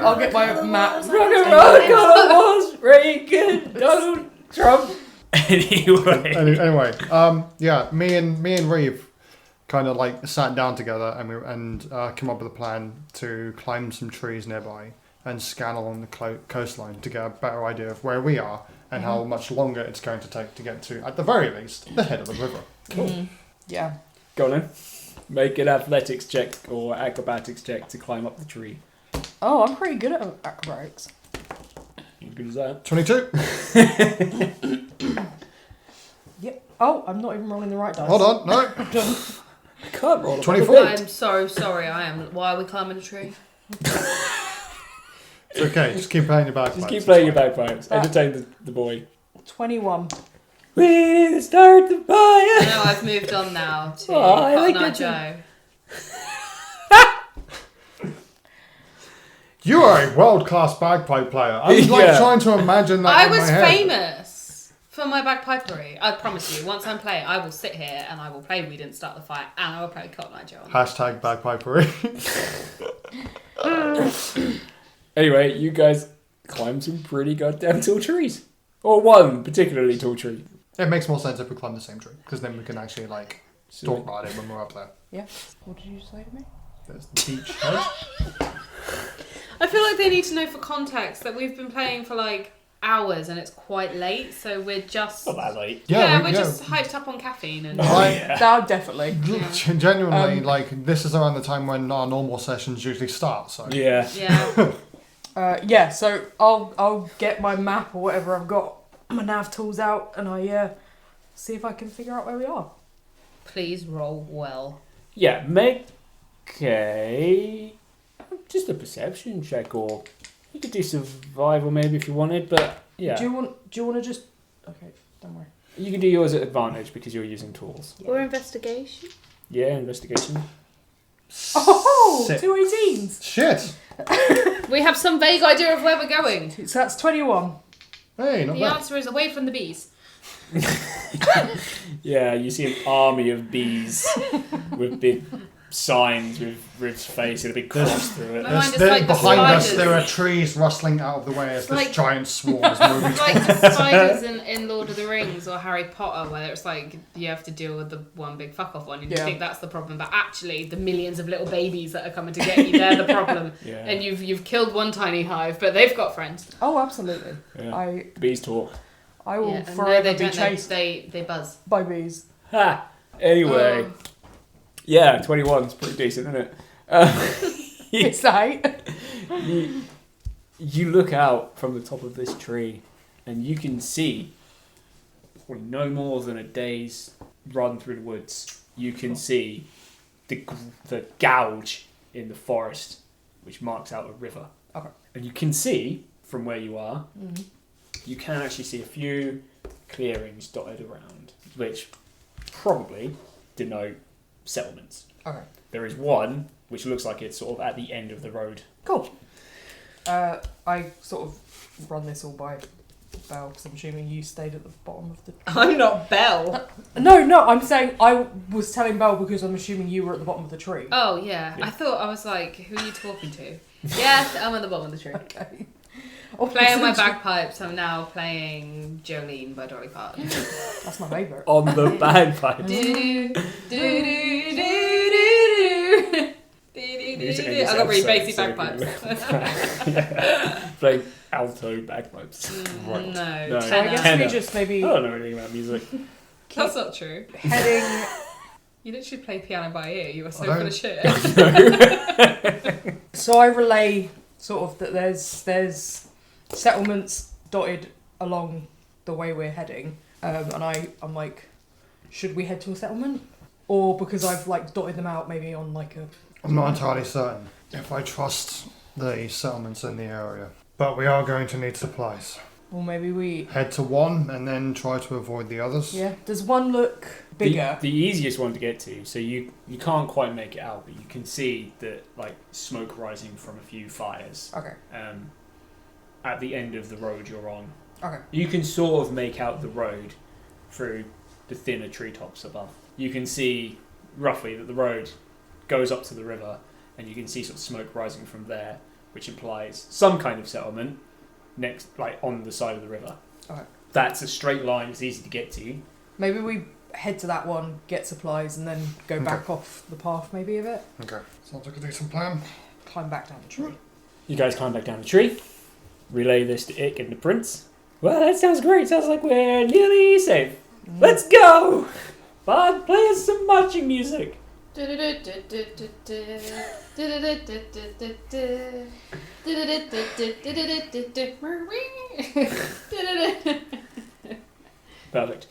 map. Rock and roll, God was Reagan, Donald Trump. Anyway, yeah, me and Reeve kind of sat down together and came up with a plan to climb some trees nearby and scan along the coastline to get a better idea of where we are and how much longer it's going to take to get to, at the very least, the head of the river. Cool. Yeah. Go on then. Make an athletics check or acrobatics check to climb up the tree. Oh, I'm pretty good at acrobatics. As good as that. 22. Yep. Oh, I'm not even rolling the right dice. Hold on, no. I can't roll. 24. I'm so sorry, I am. Why are we climbing a tree? It's okay, just keep playing your bagpipes. Just keep playing your bagpipes. Entertain the boy. 21. We need to start the fire. No, I've moved on now to I like Cotton Eye that Joe. You are a world-class bagpipe player. I'm trying to imagine that I in my was head. famous for my bagpipery. I promise you, once I'm playing, I will sit here and I will play We Didn't Start the Fire and I will play Cotton Eye Joe. Hashtag bagpipery. Anyway, you guys climb some pretty goddamn tall trees. Or one particularly tall tree. It makes more sense if we climb the same tree, because then we can actually stalk ride it when we're up there. Yeah. What did you say to me? There's the beach head. I feel like they need to know for context that we've been playing for hours and it's quite late, so we're just... Not that late. we're just hyped up on caffeine and... No, definitely. Genuinely, this is around the time when our normal sessions usually start, so... Yeah. Yeah. So I'll get my map or whatever I've got, my nav tools out, and I see if I can figure out where we are. Please roll well. Yeah, make just a perception check, or you could do survival maybe if you wanted, but yeah. Do you want to just... Okay, don't worry. You can do yours at advantage because you're using tools. Yeah. Or investigation. Yeah, investigation. Oh, Sick. 2 18s. Shit! We have some vague idea of where we're going. So that's 21. Hey, not The bad. answer is away from the bees. Yeah, you see an army of bees with big signs with Riv's face and a big cross through it. My mind is like the Behind us, spiders. there are trees rustling out of the way as this giant swarm is moving. It's like the spiders in Lord of the Rings or Harry Potter, where it's you have to deal with the one big fuck off one, and you think that's the problem, but actually the millions of little babies that are coming to get you, they're the problem. Yeah. And you've killed one tiny hive, but they've got friends. Oh, absolutely. Yeah. Bees talk. I will Yeah, and forever they be don't. chased They buzz. by bees. Ha! Anyway. Yeah, 21 is pretty decent, isn't it? It's that. You look out from the top of this tree and you can see, well, no more than a day's run through the woods, you can see the gouge in the forest which marks out a river. Okay. And you can see from where you are, you can actually see a few clearings dotted around, which probably denote settlements. Okay. There is one which looks like it's sort of at the end of the road. Cool. I sort of run this all by Belle, because I'm assuming you stayed at the bottom of the... I'm not Belle. No, I'm saying I was telling Belle because I'm assuming you were at the bottom of the tree. Oh, yeah. I thought, I was like, who are you talking to? Yes, I'm at the bottom of the tree. Okay. Playing my bagpipes, I'm now playing Jolene by Dolly Parton. That's my favourite. On the bagpipes. Do-do, do-do, do-do, do. to end I this got really episode, basic so we bagpipes. can- Yeah. Playing alto bagpipes. Right. No, No, So I tenor. guess Tenor. we just maybe I don't know anything about music. That's not true. heading. You literally play piano by ear. You were so I full don't. of shit. So I relay sort of that there's settlements dotted along the way we're heading, and I'm like, should we head to a settlement, or because I've like dotted them out maybe on like a. I'm not entirely certain if I trust the settlements in the area, but we are going to need supplies. Or maybe we. Head to one and then try to avoid the others. Yeah. Does one look bigger? The easiest one to get to, so you can't quite make it out, but you can see that like smoke rising from a few fires. Okay. At the end of the road you're on. Okay. You can sort of make out the road through the thinner treetops above. You can see roughly that the road goes up to the river, and you can see sort of smoke rising from there, which implies some kind of settlement next, like on the side of the river. Okay. That's a straight line. It's easy to get to. Maybe we head to that one, get supplies, and then go Okay. back off the path maybe a bit. Okay. Sounds like a decent plan. Climb back down the tree. You guys climb back down the tree. Relay this to Ick and the prince. Well, that sounds great. Sounds like we're nearly safe. Let's go! Bud, play us some marching music. Perfect.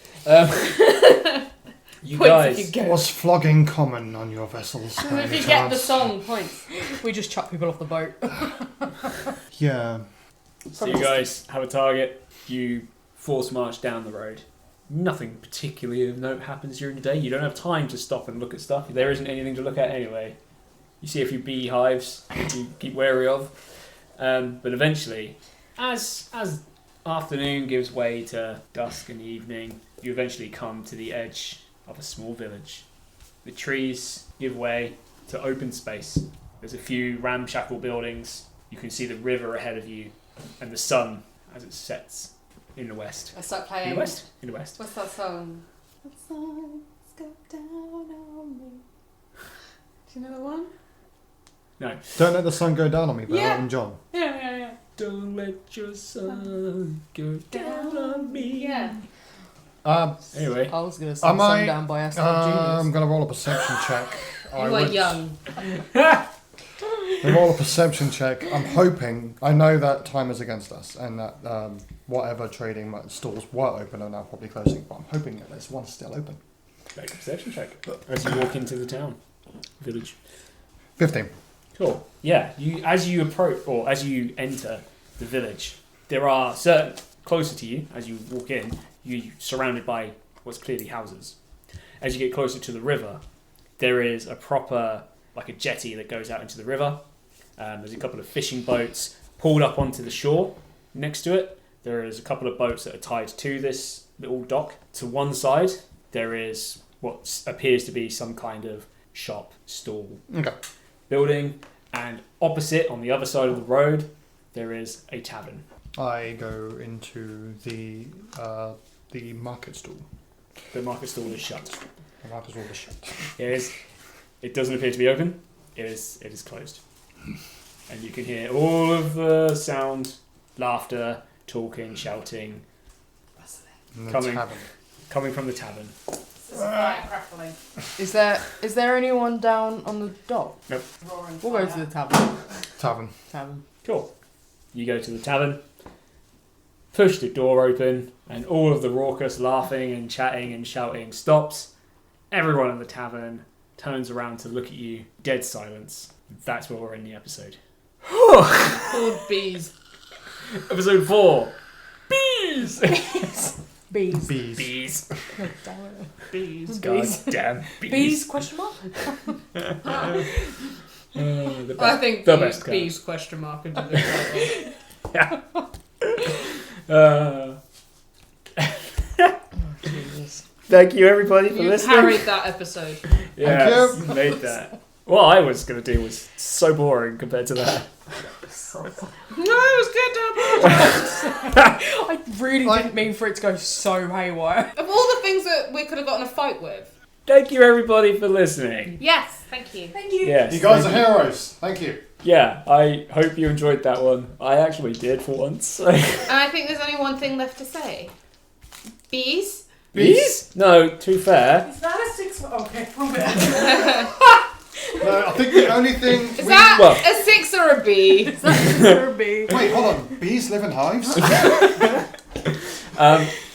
You Points guys, if you go. Was flogging common on your vessels? by If any you get the chance? song, points. We just chuck people off the boat. Yeah. so you guys have a target. You force march down the road. Nothing particularly of note happens during the day. You don't have time to stop and look at stuff. There isn't anything to look at anyway. You see a few beehives you keep wary of. But eventually, as afternoon gives way to dusk and evening, you eventually come to the edge of a small village. The trees give way to open space. There's a few ramshackle buildings. You can see the river ahead of you and the sun as it sets in the west. I start In playing. the west? In the west. What's that song? The sun's go down on me. Do you know the one? No. Don't let the sun go down on me, by Yeah. Elton John. Yeah. Don't let your sun go down on me. Yeah. Anyway, I was going to sing Am I- Sundown by Aston I'm Genius. going to roll a perception check. You are young. Roll a perception check. I'm hoping. I know that time is against us, and that whatever trading stalls were open are now probably closing. But I'm hoping that there's one still open. make a perception check as you walk into the town, village. 15. Cool. Yeah, as you approach or as you enter the village, there are certain closer to you as you walk in. You're surrounded by what's clearly houses. As you get closer to the river, there is a proper like a jetty that goes out into the river. There's a couple of fishing boats pulled up onto the shore next to it. There is a couple of boats that are tied to this little dock. To one side, there is what appears to be some kind of shop, stall, Okay. building, and opposite on the other side of the road, there is a tavern. I go into the market stall. The market stall is shut. The market stall is shut. It doesn't appear to be open. It is closed. And you can hear all of the sound, laughter, talking, shouting, In the Coming. tavern. coming from the tavern. Fire crackling. Is there anyone down on the dock? Roaring We'll go to the tavern. Tavern. Cool. You go to the tavern, push the door open, and all of the raucous laughing and chatting and shouting stops. Everyone in the tavern turns around to look at you. Dead silence. That's where we're in the episode. Called bees. Episode 4. Bees! Bees. Bees. Bees. God damn it. Bees. Bees. God damn bees. Bees? Question mark? The best. I think the best bees question mark into the title. Jesus. Thank you everybody for You listening. parried that episode. Yes, Thank you. made that. What I was going to do was so boring compared to that. No, it was good to apologise. I really didn't mean for it to go so haywire. Of all the things that we could have gotten a fight with, thank you everybody for listening. Yes, thank you. Thank you. Yes, You guys are thank heroes. Thank you. Yeah, I hope you enjoyed that one. I actually did for once. And I think there's only one thing left to say. Bees? Bees? No, to be fair. Is that a 6? Okay, wrong bit. No, I think the only thing. Is that a 6 or a B? Is that a B? Wait, hold on. Bees live in hives?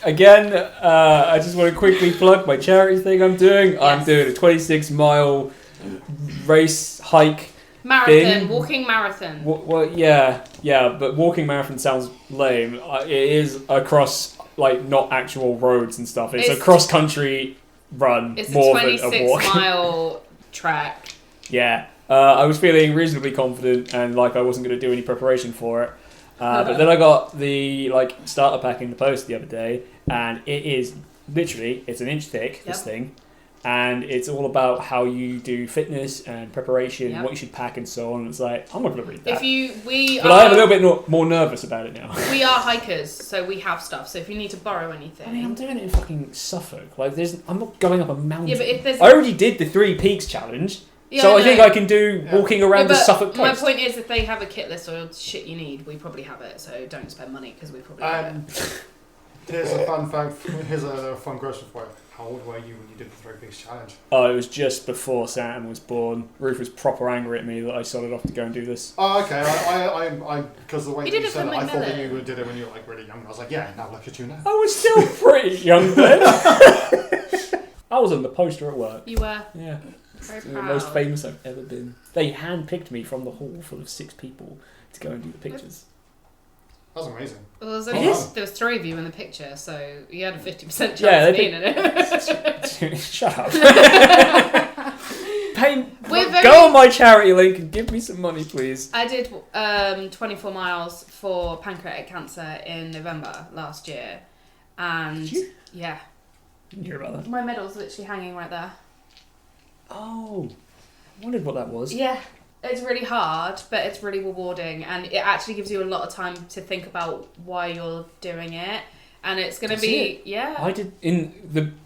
Again, I just want to quickly plug my charity thing I'm doing. Yes. I'm doing a 26-mile race hike. Marathon, Thing. walking marathon. Well, yeah, but walking marathon sounds lame. It is across, like, not actual roads and stuff. It's a cross-country run It's more a than a walk. 26-mile track. Yeah. I was feeling reasonably confident and like I wasn't going to do any preparation for it. But then I got the starter pack in the post the other day, and it is literally, it's an inch thick, this thing. And it's all about how you do fitness and preparation, what you should pack and so on. It's like, I'm not going to read that. But I am a little bit more nervous about it now. We are hikers, so we have stuff. So if you need to borrow anything. I mean, I'm doing it in fucking Suffolk. Like, I'm not going up a mountain. Yeah, but if there's... I already did the 3 Peaks challenge. Yeah, So I think I can do walking around the Suffolk my coast. point is, if they have a kit list or shit you need, we probably have it. So don't spend money because we probably have it. Here's a fun fact. Here's a fun question for you. How old were you when you did the 3 Peaks challenge? Oh, it was just before Sam was born. Ruth was proper angry at me that I sodded off to go and do this. Oh, okay. I because the way You that did you it said for it, I thought that Macmillan. you did it when you were like really young. I was like, yeah, now look at you now. I was still pretty young then. I was on the poster at work. You were Yeah. very The proud. most famous I've ever been. They handpicked me from the hall full of 6 people to go and do the pictures. That's amazing. Well, there was It only is. there was 3 of you in the picture, so you had a 50% chance Yeah, of they being in it. Shut up. Pay, We're go very- on my charity link and give me some money, please. I did 24 miles for pancreatic cancer in November last year, and Did you? yeah, Didn't hear about that. my medal's literally hanging right there. Oh, I wondered what that was. Yeah, it's really hard, but it's really rewarding, and it actually gives you a lot of time to think about why you're doing it. And it's going to That's be, it. yeah. I did in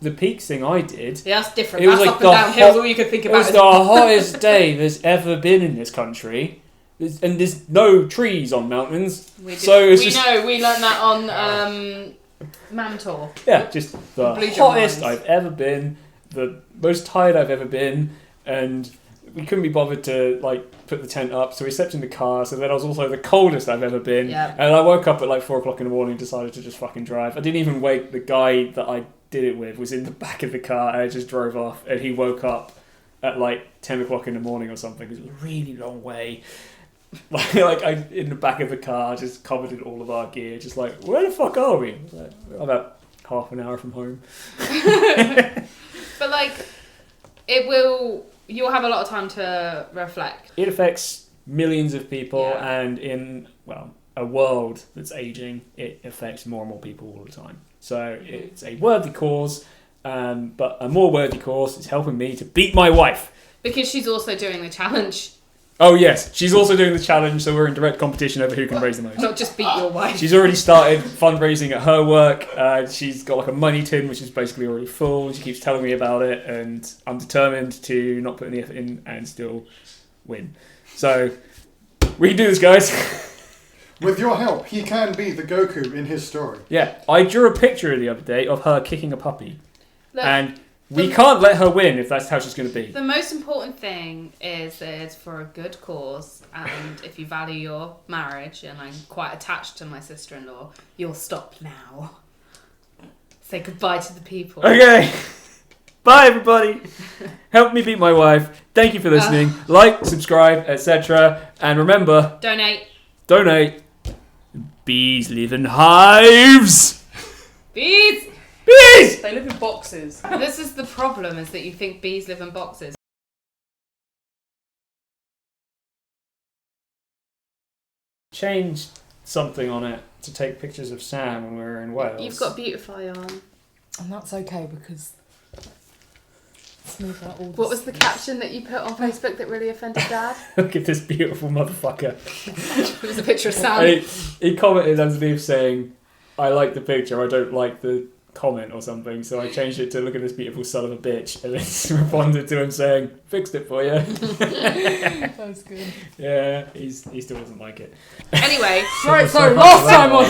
the Peaks thing I did. Yeah, that's different. It was That's like up and the down hills. hot- All you could think It about was is the hottest day there's ever been in this country. And there's no trees on mountains. So it's we just know. We learned that on Mantor. yeah, just the Blue Drum hottest Mines. I've ever been, the most tired I've ever been, and we couldn't be bothered to put the tent up, so we slept in the car. So then I was also the coldest I've ever been, Yeah. and I woke up at 4 o'clock in the morning, and decided to just fucking drive. I didn't even wake the guy that I did it with was in the back of the car, and I just drove off, and he woke up at 10 o'clock in the morning or something. It was a really long way. I in the back of the car, just covered in all of our gear, just where the fuck are we? About half an hour from home. But it will. You'll have a lot of time to reflect. It affects millions of people, Yeah. and in a world that's aging, it affects more and more people all the time. So it's a worthy cause, but a more worthy cause is helping me to beat my wife. Because she's also doing the challenge. Oh yes, she's also doing the challenge, so we're in direct competition over who can raise the most. Not just beat your wife. She's already started fundraising at her work. She's got a money tin, which is basically already full. She keeps telling me about it, and I'm determined to not put any effort in and still win. So, we can do this, guys. With your help, he can be the Goku in his story. Yeah, I drew a picture the other day of her kicking a puppy. Look, And we can't let her win if that's how she's going to be. the most important thing is that it's for a good cause, and if you value your marriage, and I'm quite attached to my sister-in-law, you'll stop now. Say goodbye to the people. Okay. Bye, everybody. Help me beat my wife. Thank you for listening. Like, subscribe, etc. And remember, Donate. Bees live in hives. Bees! Bees! They live in boxes. This is the problem, is that you think bees live in boxes. Change something on it to take pictures of Sam when we were in Wales. You've got Beautify on. And that's okay because smooth out all What was the caption that you put on Facebook that really offended Dad? Look at this beautiful motherfucker. It was a picture of Sam. And he commented underneath saying, I like the picture, I don't like the comment or something, so I changed it to "look at this beautiful son of a bitch," and then responded to him saying, "Fixed it for you." That's good. Yeah, he still doesn't like it. Anyway, Right, so last time on.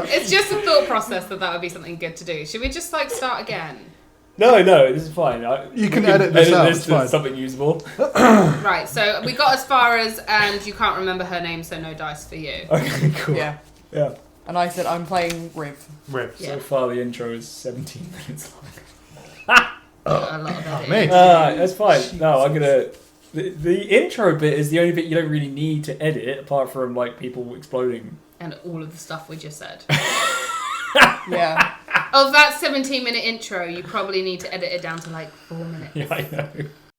it's just a thought process that would be something good to do. Should we just like start again? No, this is fine. You can edit this out, it's to fine. something usable. Right, so we got as far as, and you can't remember her name, so no dice for you. Okay, cool. Yeah. Yeah. And I said I'm playing Riv. Riv. Yeah. So far, the intro is 17 minutes long. A lot of editing. me. That's fine. No, I'm gonna. The intro bit is the only bit you don't really need to edit, apart from like people exploding. And all of the stuff we just said. Yeah. Of that 17-minute intro, you probably need to edit it down to like 4 minutes. Yeah, I know.